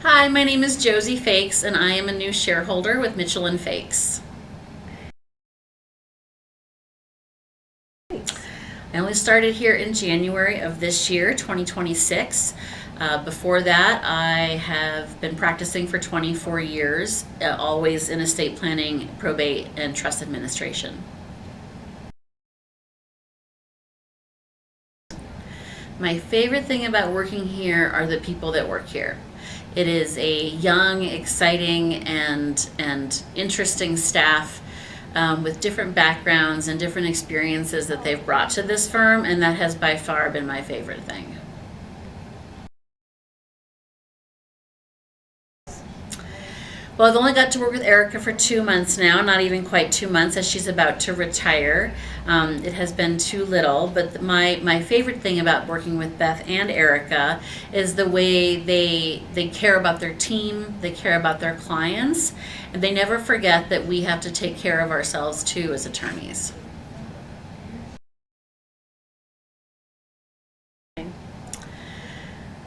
Hi, my name is Josie Faix, and I am a new shareholder with Mitchell and Faix. I only started here in January of this year, 2026. Before that, I have been practicing for 24 years, always in estate planning, probate, and trust administration. My favorite thing about working here are the people that work here. It is a young, exciting, and interesting staff with different backgrounds and different experiences that they've brought to this firm, and that has by far been my favorite thing. Well, I've only got to work with Erica for 2 months now, not even quite 2 months, as she's about to retire. It has been too little, but my favorite thing about working with Beth and Erica is the way they care about their team, they care about their clients, and they never forget that we have to take care of ourselves too as attorneys.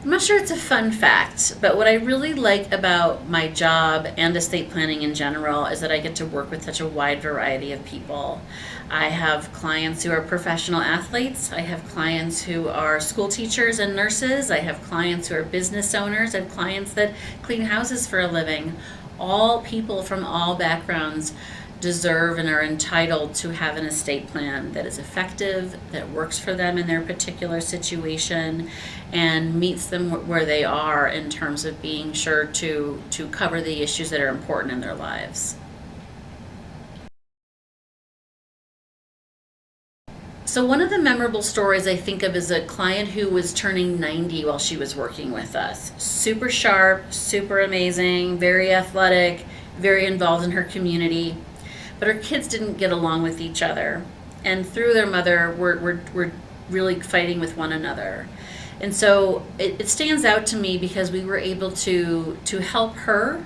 I'm not sure it's a fun fact, but what I really like about my job and estate planning in general is that I get to work with such a wide variety of people. I have clients who are professional athletes. I have clients who are school teachers and nurses. I have clients who are business owners. I have clients that clean houses for a living. All people from all backgrounds deserve and are entitled to have an estate plan that is effective, that works for them in their particular situation, and meets them where they are in terms of being sure to cover the issues that are important in their lives. So one of the memorable stories I think of is a client who was turning 90 while she was working with us. Super sharp, super amazing, very athletic, very involved in her community. But her kids didn't get along with each other, and through their mother were really fighting with one another. And so it stands out to me because we were able to help her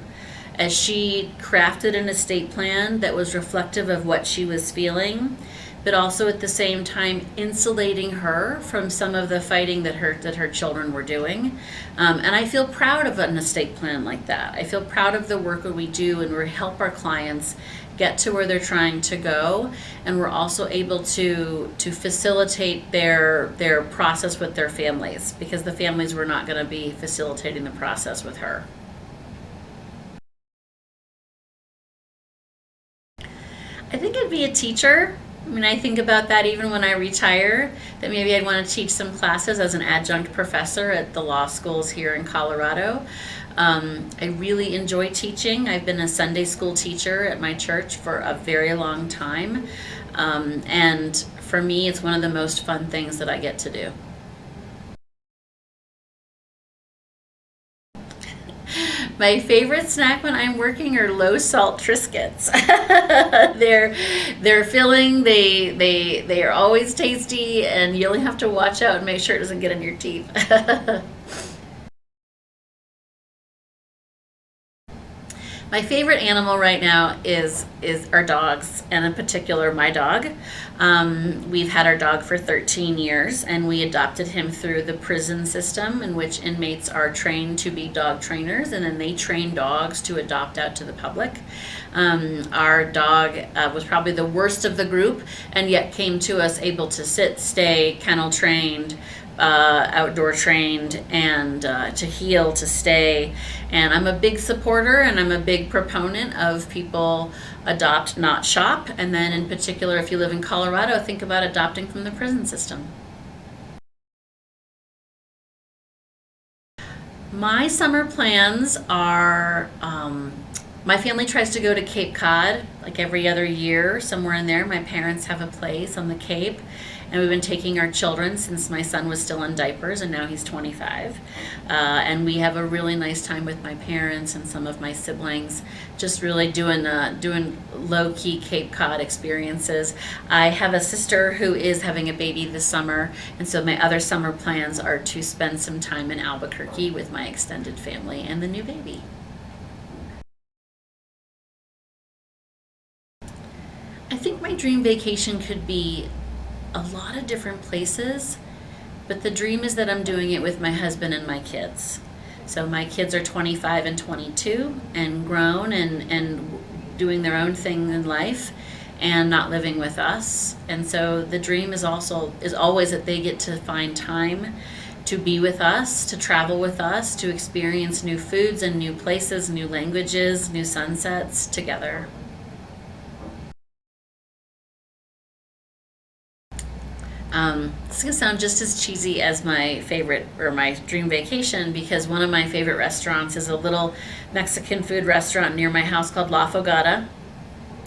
as she crafted an estate plan that was reflective of what she was feeling, but also at the same time insulating her from some of the fighting that her children were doing. And I feel proud of an estate plan like that. I feel proud of the work that we do, and we help our clients get to where they're trying to go, and we're also able to facilitate their process with their families, because the families were not going to be facilitating the process with her. I think I'd be a teacher. I mean, I think about that even when I retire, that maybe I'd want to teach some classes as an adjunct professor at the law schools here in Colorado. I really enjoy teaching. I've been a Sunday school teacher at my church for a very long time. And for me, it's one of the most fun things that I get to do. My favorite snack when I'm working are low salt Triscuits. They're filling. They are always tasty, and you only have to watch out and make sure it doesn't get in your teeth. My favorite animal right now is our dogs, and in particular my dog. We've had our dog for 13 years, and we adopted him through the prison system, in which inmates are trained to be dog trainers, and then they train dogs to adopt out to the public. Our dog was probably the worst of the group, and yet came to us able to sit, stay, kennel trained, outdoor trained, and to heel, to stay. And I'm a big supporter, and I'm a big proponent of people adopt, not shop. And then in particular, if you live in Colorado, think about adopting from the prison system. My summer plans are, my family tries to go to Cape Cod like every other year, somewhere in there. My parents have a place on the Cape, and we've been taking our children since my son was still in diapers, and now he's 25. And we have a really nice time with my parents and some of my siblings, just really doing low-key Cape Cod experiences. I have a sister who is having a baby this summer, and so my other summer plans are to spend some time in Albuquerque with my extended family and the new baby. I think my dream vacation could be a lot of different places, but the dream is that I'm doing it with my husband and my kids. So my kids are 25 and 22 and grown and doing their own thing in life and not living with us. And so the dream is always that they get to find time to be with us, to travel with us, to experience new foods and new places, new languages, new sunsets together. This is gonna sound just as cheesy as my favorite or my dream vacation, because one of my favorite restaurants is a little Mexican food restaurant near my house called La Fogata.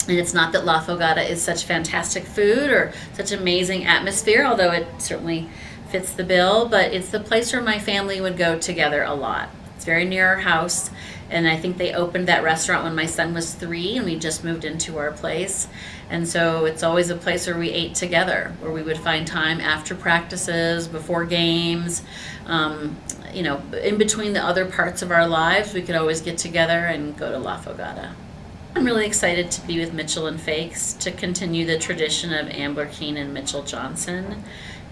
And it's not that La Fogata is such fantastic food or such amazing atmosphere, although it certainly fits the bill, but it's the place where my family would go together a lot. It's very near our house, and I think they opened that restaurant when my son was 3 and we just moved into our place. And so it's always a place where we ate together, where we would find time after practices, before games, in between the other parts of our lives, we could always get together and go to La Fogata. I'm really excited to be with Mitchell and Faix to continue the tradition of Ambler Keene and Mitchell Johnson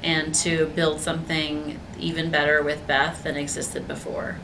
and to build something even better with Beth than existed before.